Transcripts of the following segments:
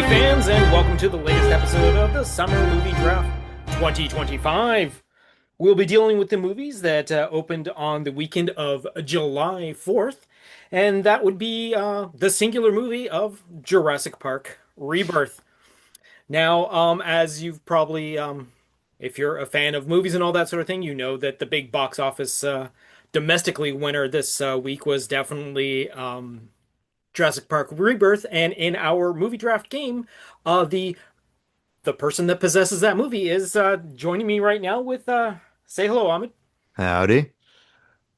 fans, and welcome to the latest episode of the Summer Movie Draft 2025. We'll be dealing with the movies that opened on the weekend of July 4th, and that would be the singular movie of Jurassic Park Rebirth. Now, as you've probably, if you're a fan of movies and all that sort of thing, you know that the big box office domestically winner this week was definitely Jurassic Park Rebirth, and in our movie draft game, the person that possesses that movie is joining me right now with say hello, Ahmed. Howdy.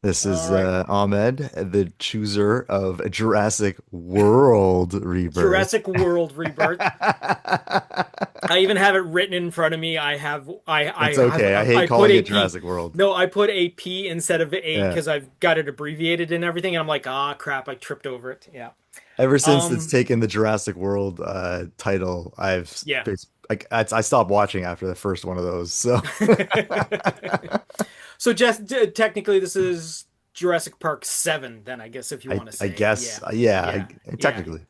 This All is right. Ahmed, the chooser of Jurassic World Rebirth. Jurassic World Rebirth. I even have it written in front of me. It's okay. I hate I put calling a it P. Jurassic World. No, I put a P instead of a Yeah. because I've got it abbreviated and everything, and I'm like, ah, crap, I tripped over it. Yeah. Ever since it's Um, taken the Jurassic World title, yeah. I stopped watching after the first one of those. So So just technically, this is Jurassic Park 7, then I guess if you want to I say, guess yeah, yeah, yeah, yeah. technically you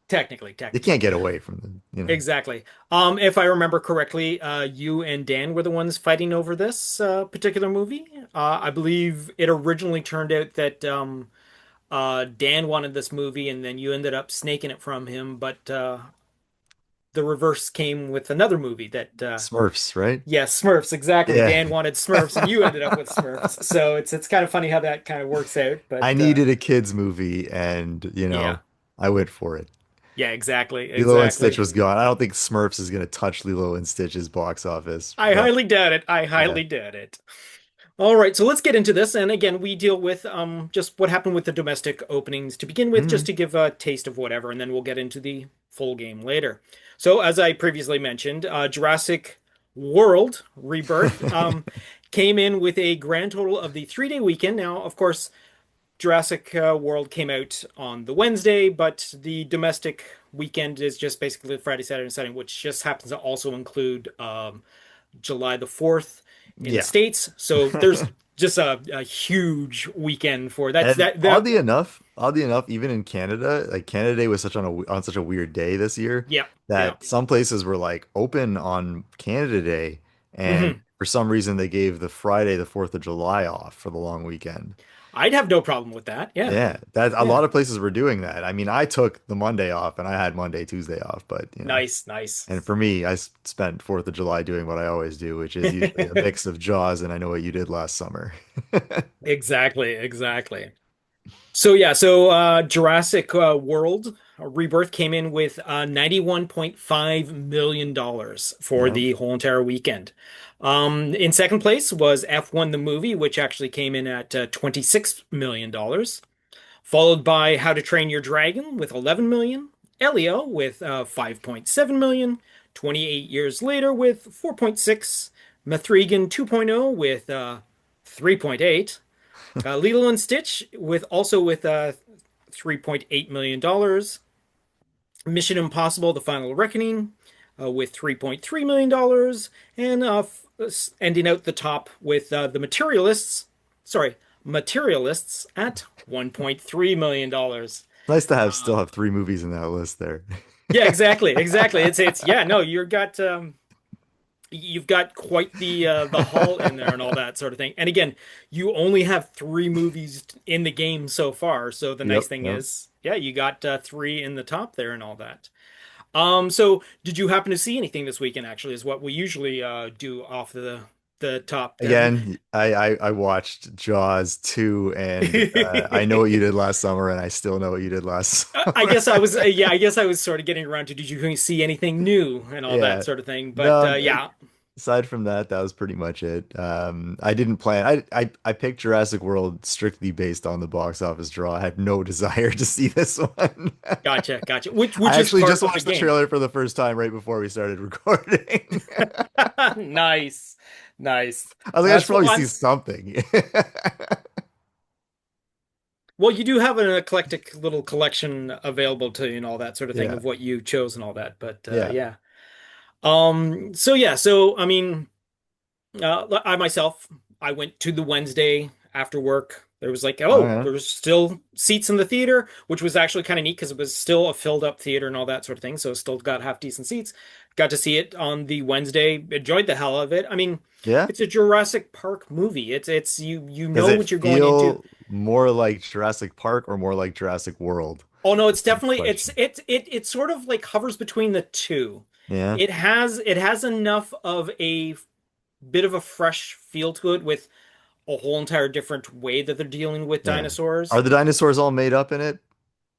Technically, can't get yeah, away from the. exactly. If I remember correctly, you and Dan were the ones fighting over this particular movie. I believe it originally turned out that Dan wanted this movie, and then you ended up snaking it from him. But the reverse came with another movie that Smurfs, right? yeah, Smurfs, exactly. Yeah. Dan wanted Smurfs and you ended up with Smurfs. So it's kind of funny how that kind of works out, I but needed a kids movie and yeah. I went for it. Yeah, exactly, Lilo and Stitch exactly. was gone. I don't think Smurfs is going to touch Lilo and Stitch's box office, I but highly doubt it. I yeah. highly doubt it. All right, so let's get into this. And again, we deal with just what happened with the domestic openings to begin with, just Mhm. to give a taste of whatever, and then we'll get into the full game later. So, as I previously mentioned, Jurassic World Rebirth came in with a grand total of the 3-day weekend. Now, of course, Jurassic World came out on the Wednesday, but the domestic weekend is just basically Friday, Saturday, and Sunday, which just happens to also include July the 4th in the Yeah. States. So there's just a huge weekend for that's And that. oddly enough, even in Canada, like Canada Day was such on such a weird day this year Yep, yep. that some places were like open on Canada Day, and Hmm. for some reason they gave the Friday, the 4th of July off for the long weekend. I'd have no problem with that. Yeah, Yeah, that a yeah. lot of places were doing that. I mean, I took the Monday off and I had Monday, Tuesday off, but Nice, nice. and for me, spent 4th of July doing what I always do, which is usually a mix of Jaws and I Know What You Did Last Summer. Exactly, exactly. So yeah, so Jurassic World Rebirth came in with $91.5 million for Yep. the whole entire weekend. In second place was F1 the movie, which actually came in at $26 million, followed by How to Train Your Dragon with 11 million, Elio with 5.7 million, 28 years later with 4.6, Mithrigan 2.0 with 3.8, Lilo and Stitch with $3.8 million. Mission Impossible: The Final Reckoning with $3.3 million, and ending out the top with The Materialists. Sorry, Materialists at $1.3 million. Nice to have still Um, have three movies in that list there. yeah, exactly, exactly. It's yeah, no, you've got quite the haul in there and all that sort of thing. And again, you only have three movies in the game so far. So the nice Yep, thing yep. is, yeah, you got three in the top there and all that. So did you happen to see anything this weekend? Actually, is what we usually do off the top there. Again, I watched Jaws 2 and I Know What You Did Last Summer and I Still Know What You Did Last I Summer. guess I was yeah, I guess I was sort of getting around to did you see anything new and all that Yeah. sort of thing. But No, yeah, aside from that, that was pretty much it. I didn't plan. I picked Jurassic World strictly based on the box office draw. I had no desire to see this one. gotcha, gotcha. I Which is actually part just of the watched the game. trailer for the first time right before we started recording. Nice, nice. I was like, I should That's probably what see I'm. something. Well, you do have an eclectic little collection available to you and all that sort of thing Yeah, of what you chose and all that. But yeah. yeah. So yeah. So I mean, I myself, I went to the Wednesday after work. There was like, Oh oh, yeah. there's still seats in the theater, which was actually kind of neat because it was still a filled up theater and all that sort of thing. So it still got half decent seats. Got to see it on the Wednesday, enjoyed the hell of it. I mean, Yeah. it's a Jurassic Park movie. It's you Does know it what you're going into. feel more like Jurassic Park or more like Jurassic World? Oh no, it's That's the definitely question. it sort of like hovers between the two. Yeah. It has enough of a bit of a fresh feel to it with a whole entire different way that they're dealing with Yeah. dinosaurs. Are the dinosaurs all made up in it?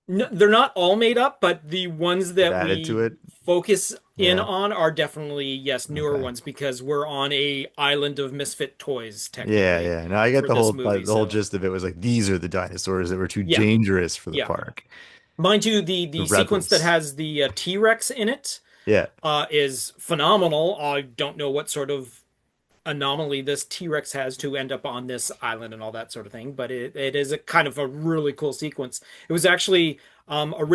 No, they're not all made up, but the ones They've that added to we it? focus in Yeah. on are definitely, yes, newer Okay. ones because we're on a island of misfit toys Yeah, technically yeah. No, I get for the this whole movie. the whole So, gist of it was like these are the dinosaurs that were too yeah, dangerous for the yeah. park. Mind you, the The the sequence that rebels. has the T-Rex in it Yeah. is phenomenal. I don't know what sort of anomaly this T-Rex has to end up on this island and all that sort of thing, but it is a kind of a really cool sequence. It was actually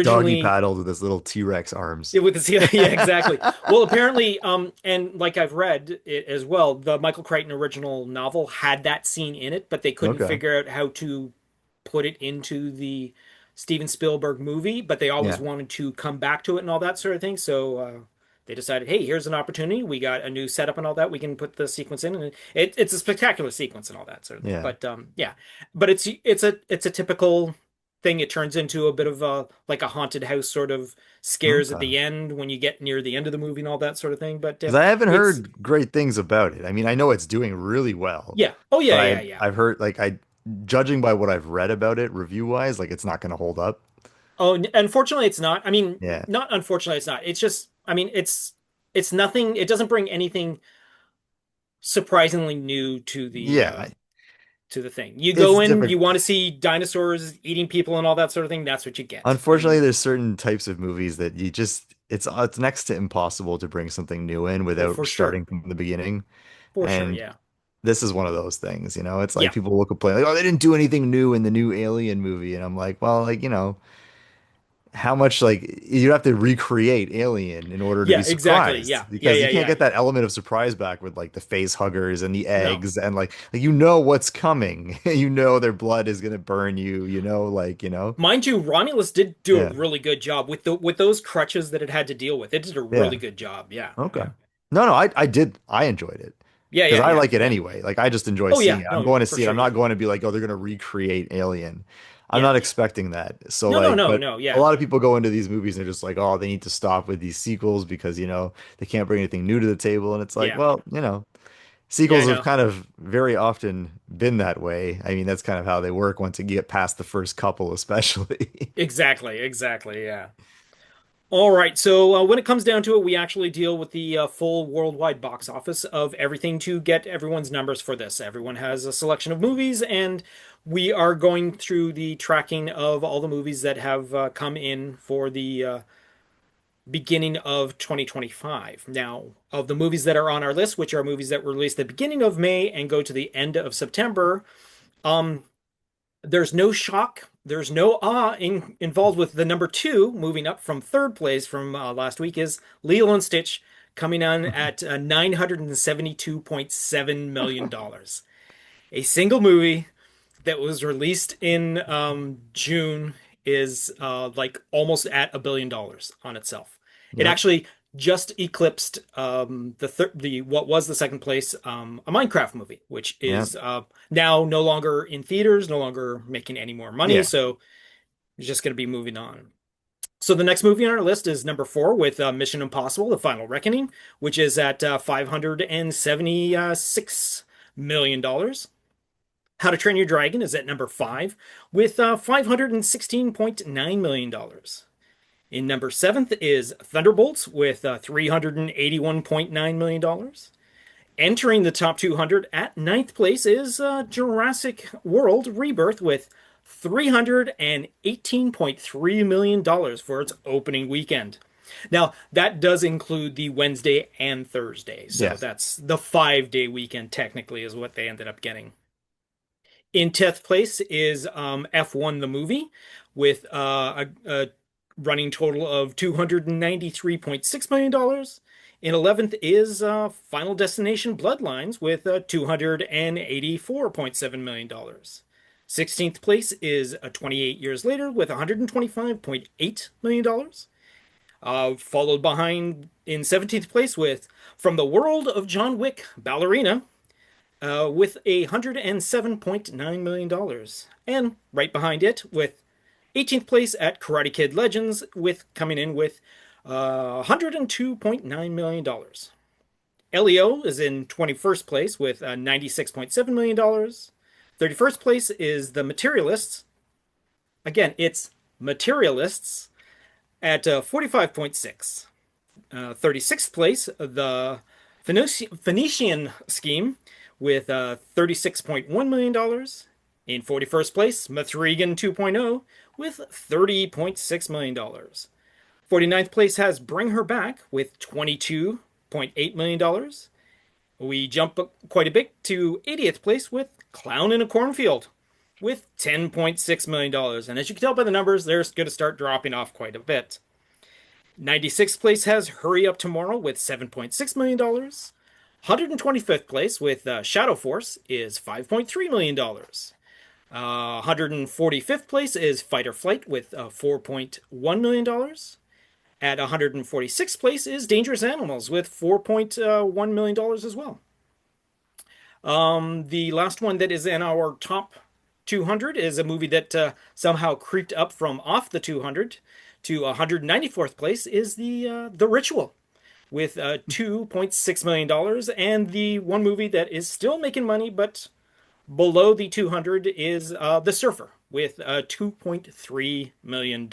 Doggy originally paddled with his little T-Rex arms. with the yeah, exactly. Well, apparently, and like I've read it as well, the Michael Crichton original novel had that scene in it, but they couldn't Okay. figure out how to put it into the Steven Spielberg movie, but they always Yeah. wanted to come back to it and all that sort of thing. So they decided, hey, here's an opportunity. We got a new setup and all that. We can put the sequence in, and it's a spectacular sequence and all that sort of thing. Yeah. But yeah, but it's a typical thing. It turns into a bit of a like a haunted house sort of scares at Okay. the end when you get near the end of the movie and all that sort of thing. But Because I haven't it's heard great things about it. I mean, I know it's doing really well, yeah, oh but yeah, yeah, yeah. I've heard like judging by what I've read about it review wise, like it's not going to hold up. Oh, unfortunately, it's not. I mean, Yeah. not unfortunately, it's not. It's just, I mean, it's nothing. It doesn't bring anything surprisingly new Yeah. to the thing. You It's go in, different. you want to see dinosaurs eating people and all that sort of thing. That's what you get. I Unfortunately, mean, there's certain types of movies that you just it's next to impossible to bring something new in oh, without for sure, starting from the beginning. for sure, And yeah, this is one of those things, you know. It's like yeah, people will complain like, "Oh, they didn't do anything new in the new Alien movie." And I'm like, "Well, like, how much like you have to recreate Alien in order to yeah, be exactly, surprised yeah, yeah, because you yeah, can't yeah. get that element of surprise back with like the face huggers and the No, eggs and like you know what's coming. You know their blood is gonna burn you, mind you, Romulus did do a Yeah. really good job with the with those crutches that it had to deal with. It did a Yeah. really good job. Yeah, Okay. yeah, No, I enjoyed it yeah, because yeah, I yeah, like it yeah. anyway. Like I just enjoy Oh seeing yeah, it. I'm no, going to for see it. sure, I'm not yeah, going to be like, oh, they're going to recreate Alien. I'm yeah, not yeah. expecting that. So No, no, like, no, but no, a yeah, lot of people go into these movies and they're just like, oh, they need to stop with these sequels because, they can't bring anything new to the table. And it's like, yeah, well, yeah. I sequels have know. kind of very often been that way. I mean, that's kind of how they work once you get past the first couple, especially. Exactly, exactly, yeah. All right, so when it comes down to it, we actually deal with the full worldwide box office of everything to get everyone's numbers for this. Everyone has a selection of movies, and we are going through the tracking of all the movies that have come in for the beginning of 2025. Now, of the movies that are on our list, which are movies that were released at the beginning of May and go to the end of September, um, there's no shock. There's no awe involved with the number two, moving up from third place from last week, is Lilo and Stitch, coming on at $972.7 million dollars. A single movie that was released in June is like almost at $1 billion on itself. It Yep. actually just eclipsed the what was the second place a Minecraft movie, which Yep. is now no longer in theaters, no longer making any more money, Yeah. so it's just going to be moving on. So the next movie on our list is number four with Mission Impossible: The Final Reckoning, which is at $576 million. How to Train Your Dragon is at number five with $516.9 million. In number seventh is Thunderbolts with $381.9 million. Entering the top 200 at ninth place is Jurassic World Rebirth with $318.3 million for its opening weekend. Now, that does include the Wednesday and Thursday. So Yes. that's the 5 day weekend, technically, is what they ended up getting. In 10th place is F1 the movie with a running total of $293.6 million. In 11th is Final Destination Bloodlines with $284.7 million. 16th place is 28 years later with $125.8 million. Followed behind in 17th place with From the World of John Wick Ballerina with $107.9 million. And right behind it with 18th place at Karate Kid Legends with coming in with $102.9 million. LEO is in 21st place with $96.7 million. 31st place is The Materialists. Again, it's Materialists at 45.6. 36th place, The Phoenician Scheme with $36.1 million. In 41st place, Mathregan 2.0 with $30.6 million. 49th place has Bring Her Back with $22.8 million. We jump quite a bit to 80th place with Clown in a Cornfield with $10.6 million. And as you can tell by the numbers, they're going to start dropping off quite a bit. 96th place has Hurry Up Tomorrow with $7.6 million. 125th place with Shadow Force is $5.3 million. 145th place is Fight or Flight with $4.1 million. At 146th place is Dangerous Animals with $4.1 million as well. The last one that is in our top 200 is a movie that somehow creeped up from off the 200 to 194th place is the Ritual with $2.6 million. And the one movie that is still making money but below the 200 is The Surfer with $2.3 million.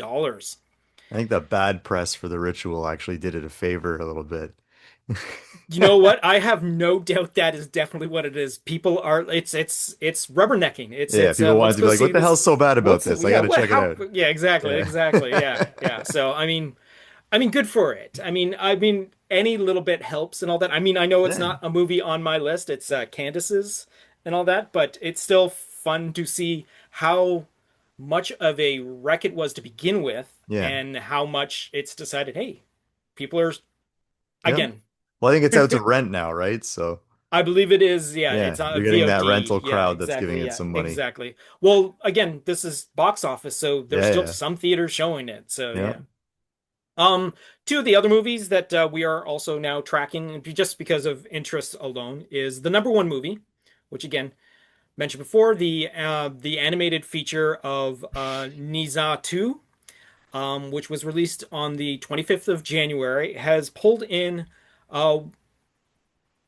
I think the bad press for the ritual actually did it a favor a little bit. You know what? I have no doubt that is definitely what it is. People are it's rubbernecking. Yeah, It's people wanted let's to be go like, see what the this. hell's so bad about What's this? I yeah, gotta what check it how out. yeah, exactly, Yeah. exactly. Yeah, yeah. So I mean good for it. I mean any little bit helps and all that. I mean I know it's Yeah. not a movie on my list. It's Candace's and all that, but it's still fun to see how much of a wreck it was to begin with Yeah. and how much it's decided, hey, people are Yep. again. Well, I think it's out to rent now, right? So I believe it is. Yeah, yeah, it's on you're getting that VOD. rental Yeah, crowd that's giving exactly. it Yeah, some money. exactly. Well, again, this is box office, so there's Yeah, still yeah. some theaters showing it. So yeah. Yep. Two of the other movies that we are also now tracking, just because of interest alone, is the number one movie, which again mentioned before, the animated feature of Niza 2, which was released on the 25th of January, has pulled in uh,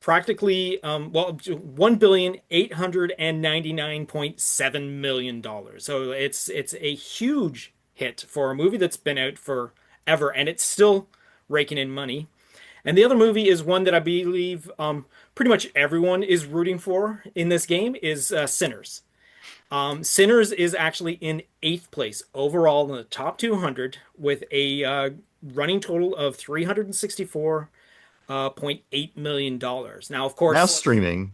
practically $1,899.7 million. So it's a huge hit for a movie that's been out forever and it's still raking in money. And the other movie is one that I believe pretty much everyone is rooting for in this game is Sinners. Sinners is actually in eighth place overall in the top 200 with a running total of $364.8 million. Now, of Now course, streaming,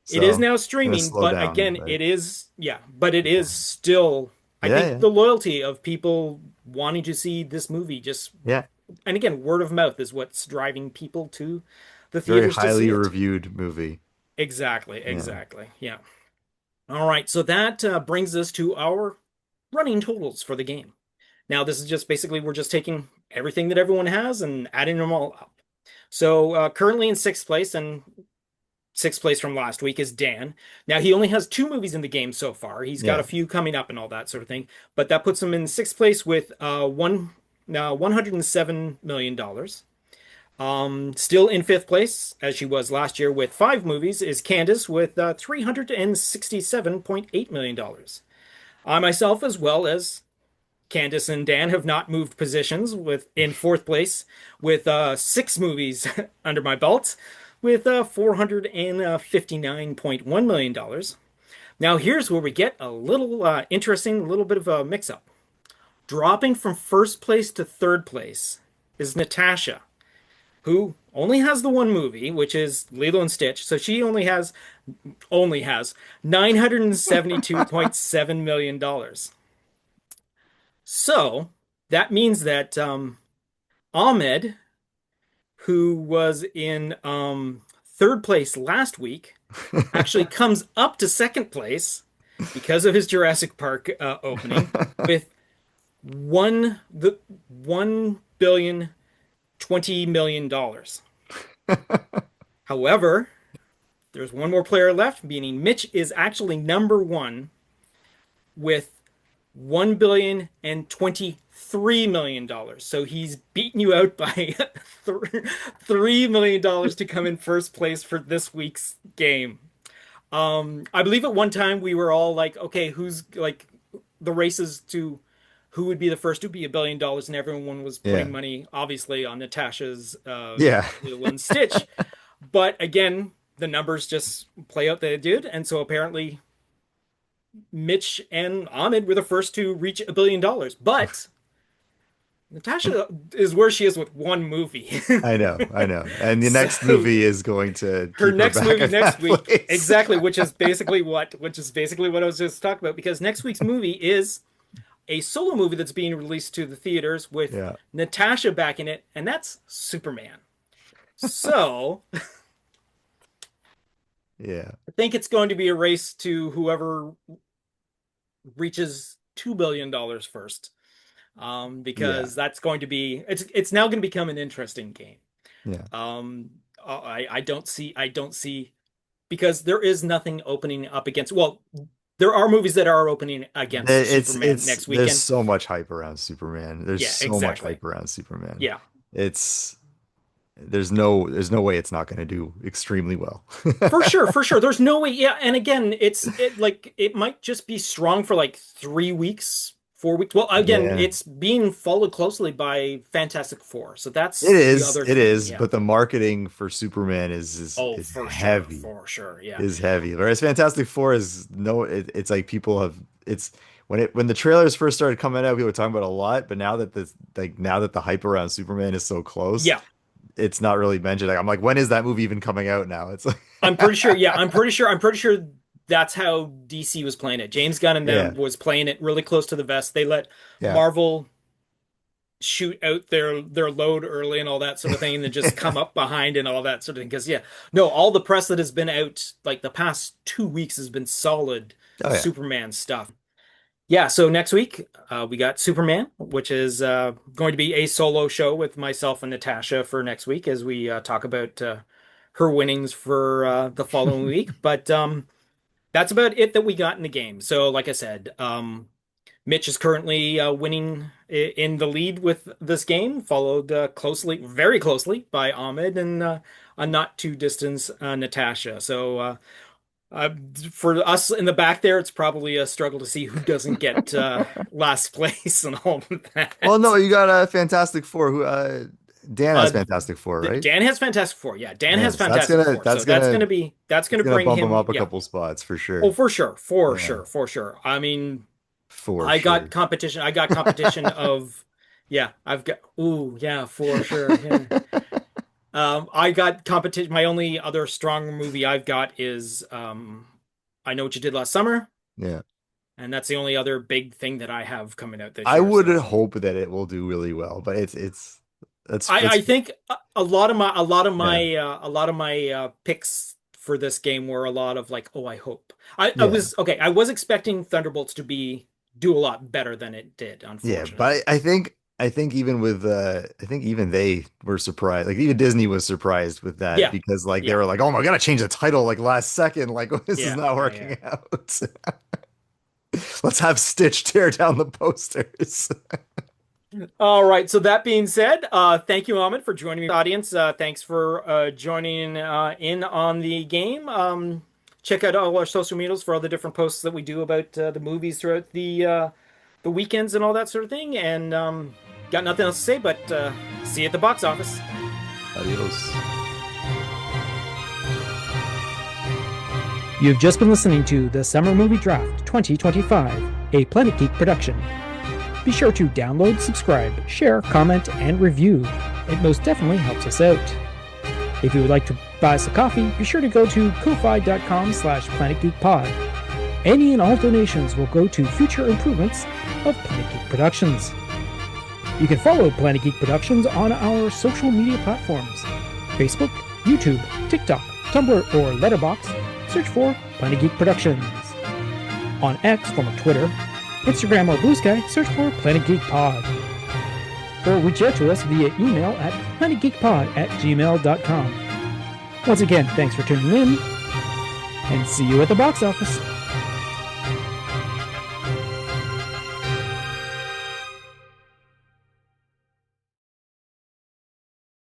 it is so now it's gonna streaming, slow but down, again, but it is, yeah, but it yeah. is still, I Yeah, think yeah. the loyalty of people wanting to see this movie just, Yeah. and again, word of mouth is what's driving people to the Very theaters to see highly it. reviewed movie. Exactly, Yeah. exactly. Yeah. All right, so that brings us to our running totals for the game. Now, this is just basically we're just taking everything that everyone has and adding them all up. So currently in sixth place, and sixth place from last week is Dan. Now he only has two movies in the game so far. He's got Yeah. a few coming up and all that sort of thing, but that puts him in sixth place with $107 million. Still in fifth place, as she was last year with five movies, is Candace with $367.8 million. I myself, as well as Candace and Dan, have not moved positions with in fourth place with six movies under my belt with $459.1 million. Now, here's where we get a little interesting, a little bit of a mix up. Dropping from first place to third place is Natasha, who only has the one movie, which is Lilo and Stitch. So she only has $972.7 million. So that means that Ahmed, who was in third place last week, actually comes up to second place because of his Jurassic Park opening with 1,020,000,000 dollars. However, there's one more player left, meaning Mitch is actually number one with $1,023,000,000. So he's beaten you out by $3 million to come in first place for this week's game. I believe at one time we were all like, okay, who's like the races to who would be the first to be $1 billion, and everyone was Yeah. putting money, obviously, on Natasha's Yeah. Lilo and Stitch. But again, the numbers just play out that it did, and so apparently Mitch and Ahmed were the first to reach $1 billion. But Natasha is where she is with one movie. I know, I know. And the next So movie is going to her keep her next back movie at next that week, place. exactly, which is basically what I was just talking about, because next week's movie is a solo movie that's being released to the theaters with Yeah. Natasha back in it, and that's Superman. So Yeah. I think it's going to be a race to whoever reaches $2 billion first, Yeah. because that's going to be it's now going to become an interesting game. Yeah. Um, I don't see because there is nothing opening up against. Well, there are movies that are opening against Superman next There's weekend. so much hype around Superman. There's Yeah, so much exactly. hype around Superman. Yeah, It's there's no way it's not going to do extremely well. for sure, for sure. There's no way. Yeah, and again, it might just be strong for like 3 weeks, 4 weeks. Well, again, Yeah. it's being followed closely by Fantastic Four, so that's the other It thing. is, Yeah. but the marketing for Superman Oh, is for sure, heavy. for sure. Yeah. Is heavy. Whereas Fantastic Four is no, it's like people have it's when the trailers first started coming out, people were talking about it a lot, but now that the hype around Superman is so close, Yeah. it's not really mentioned. Like, I'm like, when is that movie even coming out now? It's like, I'm pretty sure. Yeah, I'm pretty sure that's how DC was playing it. James Gunn and them yeah, was playing it really close to the vest. They let yeah. Marvel shoot out their load early and all that sort of thing, and then just come up behind and all that sort of thing. Because yeah, no, all the press that has been out like the past 2 weeks has been solid Oh yeah, Superman stuff. Yeah, so next week we got Superman, which is going to be a solo show with myself and Natasha for next week as we talk about her winnings for the following week. But that's about it that we got in the game. So, like I said, Mitch is currently winning in the lead with this game, followed closely, very closely, by Ahmed and a not too distant Natasha. So, uh, for us in the back there, it's probably a struggle to see who doesn't get last place and all of well, no, that. you got a Fantastic Four. Who Dan has Uh, Fantastic Four, right? Dan has Fantastic Four. Yeah, Dan has Yes, Fantastic Four. So that's that's gonna gonna bring bump him him. up a Yeah. couple spots for Oh, sure. for sure, for Yeah, sure, for sure. I mean, for I got sure. competition. I got competition of, yeah, I've got, ooh, yeah, for sure. Yeah. I got competition. My only other strong movie I've got is I Know What You Did Last Summer, Yeah. and that's the only other big thing that I have coming out this I year. would So hope that it will do really well, but I it's think a lot of my yeah, picks for this game were a lot of like, oh, I hope. I yeah, was okay. I was expecting Thunderbolts to be do a lot better than it did, yeah. But unfortunately. I think even with I think even they were surprised. Like even Disney was surprised with that Yeah, because like they yeah, were like, oh my God, I changed the title like last second. Like this is yeah, not yeah, yeah. working out. Let's have Stitch tear down the posters. All right. So that being said, thank you, Ahmed, for joining me, audience. Thanks for joining in on the game. Check out all our social medias for all the different posts that we do about the movies throughout the weekends and all that sort of thing. And got nothing else to say, but see you at the box office. Adios. You've just been listening to the Summer Movie Draft 2025, a Planet Geek production. Be sure to download, subscribe, share, comment, and review. It most definitely helps us out. If you would like to buy us a coffee, be sure to go to ko-fi.com/planetgeekpod. Any and all donations will go to future improvements of Planet Geek Productions. You can follow Planet Geek Productions on our social media platforms: Facebook, YouTube, TikTok, Tumblr, or Letterboxd. Search for Planet Geek Productions. On X, former Twitter, Instagram, or Blue Sky, search for Planet Geek Pod. Or reach out to us via email at planetgeekpod@gmail.com. Once again, thanks for tuning in, and see you at the box office.